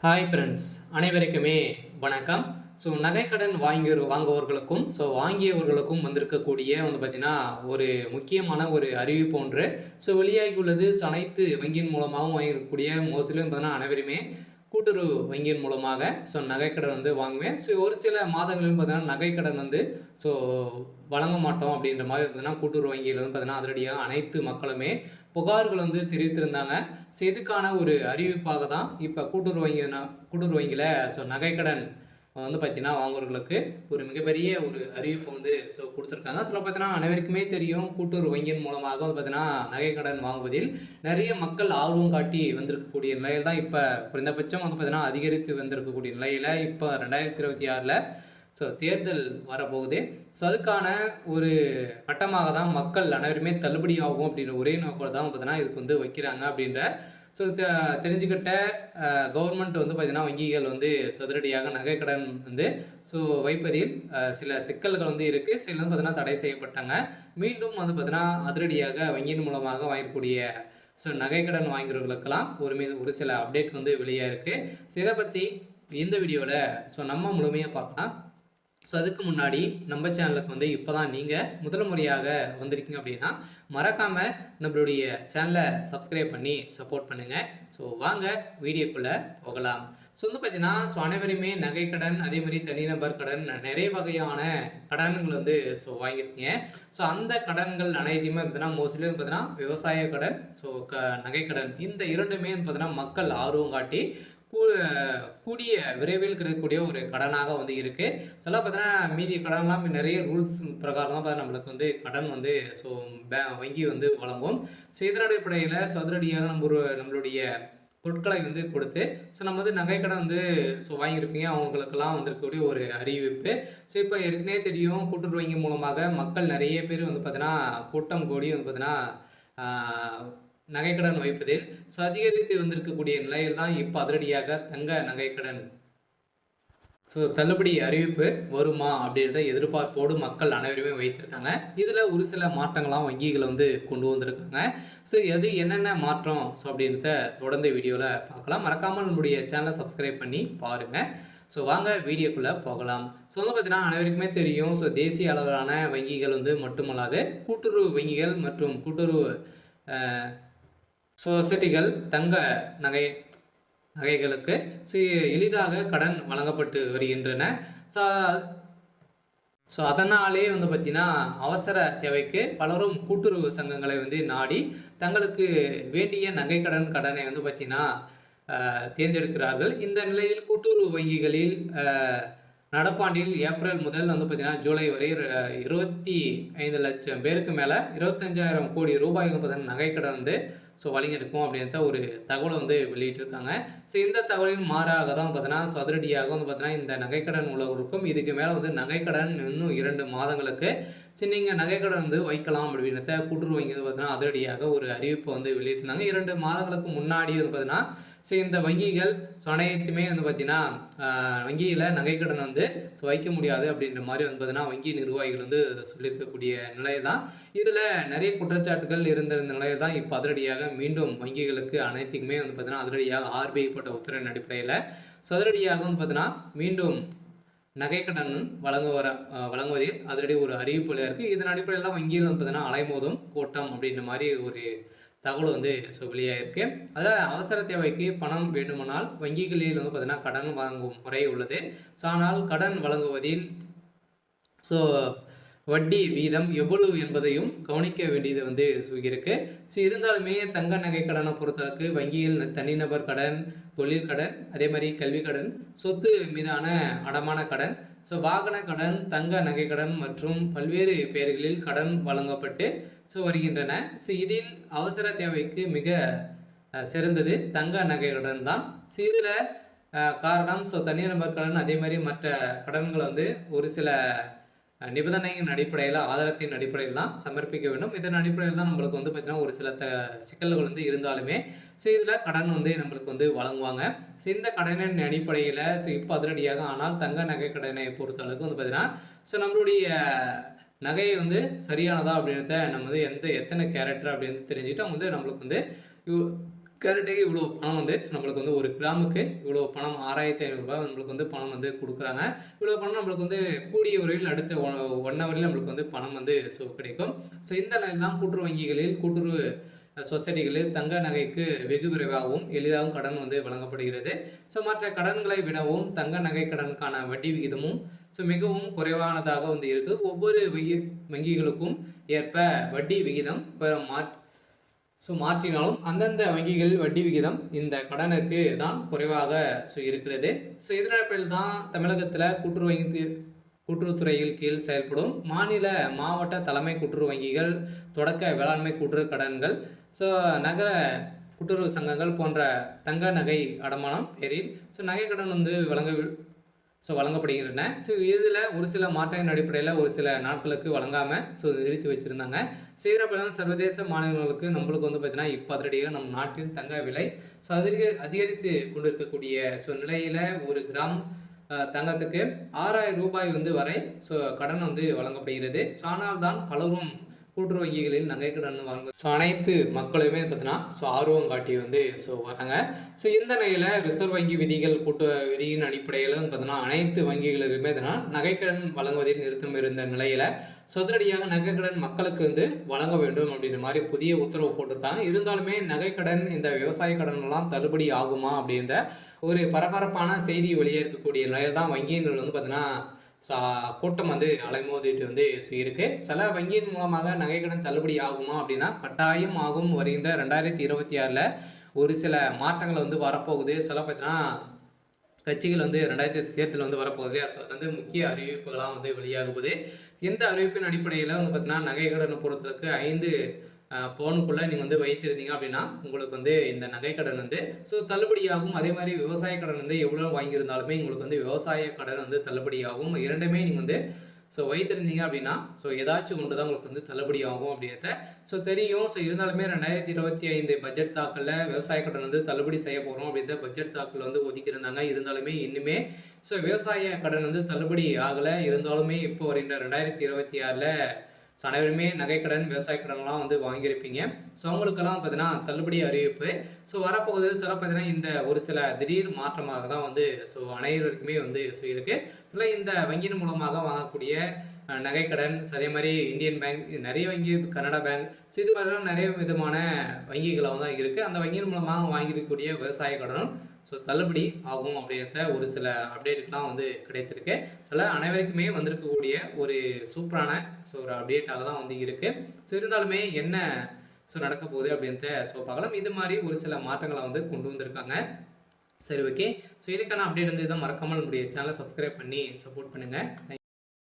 Hi friends, அனைவருக்குமே வணக்கம். So நகைக்கடன் வாங்குவவர்களுக்கும் வாங்கியவர்களுக்கும் வந்திருக்கக்கூடிய பார்த்தீங்கன்னா ஒரு முக்கியமான ஒரு அறிவிப்பு ஒன்று வெளியாகி உள்ளது. அனைத்து வங்கியின் மூலமாகவும் வாங்கியிருக்கக்கூடிய மோஸ்ட்லி பார்த்தீங்கன்னா அனைவருமே கூட்டுறவு வங்கியின் மூலமாக நகைக்கடன் வாங்குவேன். ஒரு சில மாதங்களில் பார்த்தீங்கன்னா நகைக்கடன் ஸோ வழங்க மாட்டோம் அப்படின்ற மாதிரி இருந்ததுன்னா கூட்டுறவு வங்கியில் பார்த்தீங்கன்னா அதிரடியாக அனைத்து மக்களுமே புகார்கள் தெரிவித்திருந்தாங்க. இதுக்கான ஒரு அறிவிப்பாக தான் இப்போ கூட்டுறவு வங்கியில் நகைக்கடன் பார்த்தீங்கன்னா வாங்குவர்களுக்கு ஒரு மிகப்பெரிய ஒரு அறிவிப்பு கொடுத்துருக்காங்க. பார்த்தீங்கன்னா அனைவருக்குமே தெரியும், கூட்டுறவு வங்கியின் மூலமாக பார்த்தீங்கன்னா நகைக்கடன் வாங்குவதில் நிறைய மக்கள் ஆர்வம் காட்டி வந்திருக்கக்கூடிய நிலையில் தான் இப்போ குறைந்தபட்சம் பார்த்தீங்கன்னா அதிகரித்து வந்திருக்கக்கூடிய நிலையில் இப்போ 2026ல் தேர்தல் வரப்போகுது. அதுக்கான ஒரு கட்டமாக தான் மக்கள் அனைவருமே தள்ளுபடி ஆகும் அப்படின்ற ஒரே நோக்கம் தான் பார்த்தீங்கன்னா இதுக்கு வைக்கிறாங்க அப்படின்ற தெரிஞ்சுக்கிட்ட கவர்மெண்ட் பார்த்தீங்கன்னா வங்கிகள் சதுரடியாக நகைக்கடன் வைப்பதில் சில சிக்கல்கள் இருக்குது. சில பார்த்தீங்கன்னா தடை செய்யப்பட்டாங்க. மீண்டும் பார்த்தீங்கன்னா அதிரடியாக வங்கியின் மூலமாக வாங்கக்கூடிய நகைக்கடன் வாங்குறவர்களுக்கெல்லாம் ஒரு சில அப்டேட் வெளியாக இருக்குது. இதை பற்றி இந்த வீடியோவில் நம்ம முழுமையாக பார்க்கலாம். அதுக்கு முன்னாடி நம்ம சேனலுக்கு இப்போ தான் நீங்கள் முதல் முறையாக வந்திருக்கீங்க அப்படின்னா மறக்காமல் நம்மளுடைய சேனலை சப்ஸ்கிரைப் பண்ணி சப்போர்ட் பண்ணுங்கள். வாங்க வீடியோக்குள்ளே போகலாம். பார்த்தீங்கன்னா அனைவருமே நகைக்கடன், அதே மாதிரி தனிநபர் கடன், நிறைய வகையான கடன்கள் வாங்கியிருக்கீங்க. அந்த கடன்கள் அனைத்தையுமே பார்த்தீங்கன்னா மோஸ்ட்லி பார்த்தீங்கன்னா விவசாய கடன், நகைக்கடன் இந்த இரண்டுமே பார்த்தீங்கன்னா மக்கள் ஆர்வம் காட்டி கூடிய விரைவில் கிடைக்கக்கூடிய ஒரு கடனாக இருக்கு. பார்த்தீங்கன்னா மீதி கடன்லாம் நிறைய ரூல்ஸ் பிரகாரம் தான் நம்மளுக்கு கடன் வங்கி வழங்கும். இதன் அடிப்படையில் சதுரடியாக நம்மளுடைய பொருட்களை கொடுத்து நம்ம நகைக்கடன் வாங்கியிருப்பீங்க. அவங்களுக்கெல்லாம் வந்திருக்கக்கூடிய ஒரு அறிவிப்பு. இப்போ ஏற்கனவே தெரியும், கூட்டுறவு வங்கி மூலமாக மக்கள் நிறைய பேர் பார்த்தீங்கன்னா கூட்டம் கூடி பார்த்தீங்கன்னா நகைக்கடன் வைப்பதில் அதிகரித்து வந்திருக்கக்கூடிய நிலையில் தான் இப்போ அதிரடியாக தங்க நகைக்கடன் தள்ளுபடி அறிவிப்பு வருமா அப்படின்றத எதிர்பார்ப்போடு மக்கள் அனைவருமே வைத்திருக்காங்க. இதில் ஒரு சில மாற்றங்களாம் வங்கிகள் கொண்டு வந்திருக்காங்க. எது என்னென்ன மாற்றம் அப்படின்றத தொடர்ந்து வீடியோவில் பார்க்கலாம். மறக்காமல் நம்முடைய சேனலை சப்ஸ்கிரைப் பண்ணி பாருங்கள். வாங்க வீடியோக்குள்ளே போகலாம். பார்த்தீங்கன்னா அனைவருக்குமே தெரியும், தேசிய அளவிலான வங்கிகள் மட்டுமல்லாது கூட்டுறவு வங்கிகள் மற்றும் கூட்டுறவு சொசைட்டிகள் தங்க நகைகளுக்கு எளிதாக கடன் வழங்கப்பட்டு வருகின்றன. அதனாலே பார்த்தீங்கன்னா அவசர தேவைக்கு பலரும் கூட்டுறவு சங்கங்களை நாடி தங்களுக்கு வேண்டிய கடனை பார்த்தீங்கன்னா தேர்ந்தெடுக்கிறார்கள். இந்த நிலையில் கூட்டுறவு வங்கிகளில் நடப்பாண்டில் ஏப்ரல் முதல் பார்த்தீங்கன்னா ஜூலை வரை 25 லட்சம் பேருக்கு மேலே 25,000 கோடி ரூபாய் பார்த்தீங்கன்னா நகைக்கடன் வழங்கியிருக்கும் அப்படின்ற ஒரு தகவலை வெளியிட்டிருக்காங்க. இந்த தகவலின் மாறாக தான் பார்த்தீங்கன்னா அதிரடியாக பார்த்தீங்கன்னா இந்த நகைக்கடன் உள்ளவர்களுக்கும் இதுக்கு மேலே நகைக்கடன் இன்னும் 2 மாதங்களுக்கு நீங்கள் நகைக்கடன் வைக்கலாம் அப்படின்றத கூட்டுறவு வங்கி பார்த்தீங்கன்னா அதிரடியாக ஒரு அறிவிப்பு வெளியிட்டிருந்தாங்க. 2 மாதங்களுக்கு முன்னாடி பார்த்தீங்கன்னா இந்த வங்கிகள் அனைத்துமே பார்த்தீங்கன்னா வங்கியில் நகைக்கடன் வைக்க முடியாது அப்படின்ற மாதிரி பார்த்தீங்கன்னா வங்கி நிர்வாகிகள் சொல்லியிருக்கக்கூடிய நிலை தான். இதில் நிறைய குற்றச்சாட்டுகள் இருந்த நிலையில் தான் இப்போ அதிரடியாக மீண்டும் வங்கிகளுக்கு அனைத்துக்குமே பார்த்தீங்கன்னா அதிரடியாக RBI போட்ட உத்தரவின் அடிப்படையில் அதிரடியாக பார்த்தீங்கன்னா மீண்டும் நகைக்கடன் வழங்குவதில் அதிரடி ஒரு அறிவிப்புல இருக்குது. இதன் அடிப்படையில் தான் வங்கியில் பார்த்தீங்கன்னா அலைமோதும் கூட்டம் அப்படின்ற மாதிரி ஒரு தகவல் வெளியாக இருக்குது. அதில் அவசர தேவைக்கு பணம் வேண்டுமானால் வங்கிகளில் பார்த்தீங்கன்னா கடன் வாங்கும் முறை உள்ளது. ஆனால் கடன் வழங்குவதில் வட்டி வீதம் எவ்வளவு என்பதையும் கவனிக்க வேண்டியது இருக்கு. இருந்தாலுமே தங்க நகை கடனை பொறுத்தளவுக்கு வங்கியில் தனிநபர் கடன், தொழில் கடன், அதே மாதிரி கல்வி கடன், சொத்து மீதான அடமான கடன், வாகன கடன், தங்க நகை கடன் மற்றும் பல்வேறு பெயர்களில் கடன் வழங்கப்பட்டு வருகின்றன. இதில் அவசர தேவைக்கு மிக சிறந்தது தங்க நகை கடன் தான். இதில் காரணம் தனிநபர் கடன், அதே மாதிரி மற்ற கடன்களை ஒரு சில நிபந்தனையின் அடிப்படையில், ஆதாரத்தின் அடிப்படையில் தான் சமர்ப்பிக்க வேண்டும். இதன் அடிப்படையில் தான் நம்மளுக்கு பார்த்தீங்கன்னா ஒரு சில சிக்கல்கள் இருந்தாலுமே இதில் கடன் நம்மளுக்கு வழங்குவாங்க. இந்த கடனின் அடிப்படையில் இப்போ அதிரடியாக ஆனால் தங்க நகை கடனை பொறுத்தளவுக்கு பார்த்தீங்கன்னா நம்மளுடைய நகையை சரியானதா அப்படின்றத நம்ம எத்தனை கேரக்டர் அப்படின்னு தெரிஞ்சுட்டு அவங்க நம்மளுக்கு கேரட்டுக்கு இவ்வளோ பணம் வந்து நம்மளுக்கு வந்து ஒரு கிராமுக்கு இவ்வளோ பணம் 6500 நம்மளுக்கு வந்து பணம் வந்து கொடுக்குறாங்க. இவ்வளோ பணம் நம்மளுக்கு வந்து கூடிய விரைவில் அடுத்த 1 ஹவர்ல நம்மளுக்கு வந்து பணம் வந்து கிடைக்கும். இந்த நிலையில் தான் கூட்டுறவு வங்கிகளில் கூட்டுறவு சொசைட்டிகளில் தங்க நகைக்கு வெகு விரைவாகவும் எளிதாகவும் கடன் வந்து வழங்கப்படுகிறது. மற்ற கடன்களை விடவும் தங்க நகை கடனுக்கான வட்டி விகிதமும் மிகவும் குறைவானதாக வந்து இருக்குது. ஒவ்வொரு வங்கிகளுக்கும் ஏற்ப வட்டி விகிதம் மாற்றினாலும் அந்தந்த வங்கிகளில் வட்டி விகிதம் இந்த கடனுக்கு தான் குறைவாக இருக்கிறது. இதன் தான் தமிழகத்தில் கூட்டுறவுத்துறையில் கீழ் செயல்படும் மாநில மாவட்ட தலைமை கூட்டுறவு வங்கிகள், தொடக்க வேளாண்மை கூட்டுறவு கடன்கள், நகர கூட்டுறவு சங்கங்கள் போன்ற தங்க நகை அடமானம் பேரில் நகை கடன் வந்து வழங்கப்படுகின்றன. இதில் ஒரு சில மாற்றத்தின் அடிப்படையில் ஒரு சில நாட்களுக்கு வழங்காமல் நிறுத்தி வச்சுருந்தாங்க. இதனால் சர்வதேச மாநிலங்களுக்கு நம்மளுக்கு வந்து பார்த்திங்கன்னா இப்போ அதிரடியாக நம் நாட்டின் தங்க விலை அதிகரித்து கொண்டிருக்கக்கூடிய நிலையில் ஒரு கிராம் தங்கத்துக்கு 6000 ரூபாய் வந்து வரை கடன் வந்து வழங்கப்படுகிறது. ஆனால் தான் பலரும் கூட்டுறவு வங்கிகளில் நகை கடன் வாங்க அனைத்து மக்களுமே பார்த்தீங்கன்னா ஆர்வம் காட்டி வந்து வராங்க. இந்த நிலையில் ரிசர்வ் வங்கி விதியின் அடிப்படையில் வந்து பார்த்தீங்கன்னா அனைத்து வங்கிகளுக்குமே நகைக்கடன் வழங்குவதில் நிறுத்தம் இருந்த நிலையில் சதுரடியாக நகைக்கடன் மக்களுக்கு வந்து வழங்க வேண்டும் அப்படின்ற மாதிரி புதிய உத்தரவு போட்டிருக்காங்க. இருந்தாலுமே நகைக்கடன் இந்த விவசாய கடன் எல்லாம் தள்ளுபடி ஆகுமா அப்படின்ற ஒரு பரபரப்பான செய்தி வெளியே இருக்கக்கூடிய நிலையில் தான் வங்கியினர் வந்து பார்த்தீங்கன்னா கூட்டம் வந்து அலைமோதிட்டு வந்து இருக்கு. சில வங்கியின் மூலமாக நகைக்கடன் தள்ளுபடி ஆகுமா அப்படின்னா கட்டாயம் ஆகும். வருகின்ற 2026ல் ஒரு சில மாற்றங்கள் வந்து வரப்போகுது. பார்த்தீங்கன்னா கட்சிகள் வந்து 2000 தேர்தல் வந்து வரப்போகுது. வந்து முக்கிய அறிவிப்புகளாக வந்து வெளியாகுது. எந்த அறிவிப்பின் அடிப்படையில் வந்து பார்த்தீங்கன்னா நகைக்கடன் பொறுத்தளவுக்கு 5 பவுனுக்குள்ளே நீங்கள் வந்து வைத்திருந்தீங்க அப்படின்னா உங்களுக்கு வந்து இந்த நகைக்கடன் வந்து தள்ளுபடியாகும். அதே மாதிரி விவசாய கடன் வந்து எவ்வளோ வாங்கியிருந்தாலுமே உங்களுக்கு வந்து விவசாய கடன் வந்து தள்ளுபடியாகும். இரண்டுமே நீங்கள் வந்து வைத்திருந்தீங்க அப்படின்னா ஏதாச்சும் ஒன்று தான் உங்களுக்கு வந்து தள்ளுபடி ஆகும் அப்படின்றத தெரியும். இருந்தாலுமே 2025 பட்ஜெட் தாக்கலில் விவசாய கடன் வந்து தள்ளுபடி செய்ய போகிறோம் அப்படின்ற பட்ஜெட் தாக்கல் வந்து ஒதுக்கியிருந்தாங்க. இருந்தாலுமே இன்னுமே விவசாய கடன் வந்து தள்ளுபடி ஆகலை. இருந்தாலுமே இப்போ வருகின்ற 2026ல் அனைவருமே நகைக்கடன் விவசாய கடன்லாம் வந்து வாங்கியிருப்பீங்க. அவங்களுக்கெல்லாம் பார்த்தீங்கன்னா தள்ளுபடி அறிவிப்பு வரப்போகுது. பார்த்தீங்கன்னா இந்த ஒரு சில திடீர் மாற்றமாக தான் வந்து அனைவருக்குமே வந்து இருக்குது. இந்த வங்கியின் மூலமாக வாங்கக்கூடிய நகைக்கடன், அதே மாதிரி இந்தியன் பேங்க், நிறைய வங்கி, கனடா பேங்க், இது மாதிரிலாம் நிறைய விதமான வங்கிகளாக தான் இருக்குது. அந்த வங்கியின் மூலமாக வாங்கியிருக்கக்கூடிய விவசாய கடனும் தள்ளுபடி ஆகும் அப்படின்ற ஒரு சில அப்டேட்டுலாம் வந்து கிடைத்திருக்கு. அனைவருக்குமே வந்திருக்கக்கூடிய ஒரு சூப்பரான ஒரு அப்டேட்டாக தான் வந்து இருக்குது. இருந்தாலுமே என்ன நடக்க போகுது அப்படின்றத பார்க்கலாம். இது மாதிரி ஒரு சில மாற்றங்களை வந்து கொண்டு வந்திருக்காங்க. சரி, ஓகே. இதுக்கான அப்டேட் வந்து இதை மறக்காமல் நம்முடைய சேனலை சப்ஸ்கிரைப் பண்ணி சப்போர்ட் பண்ணுங்கள்.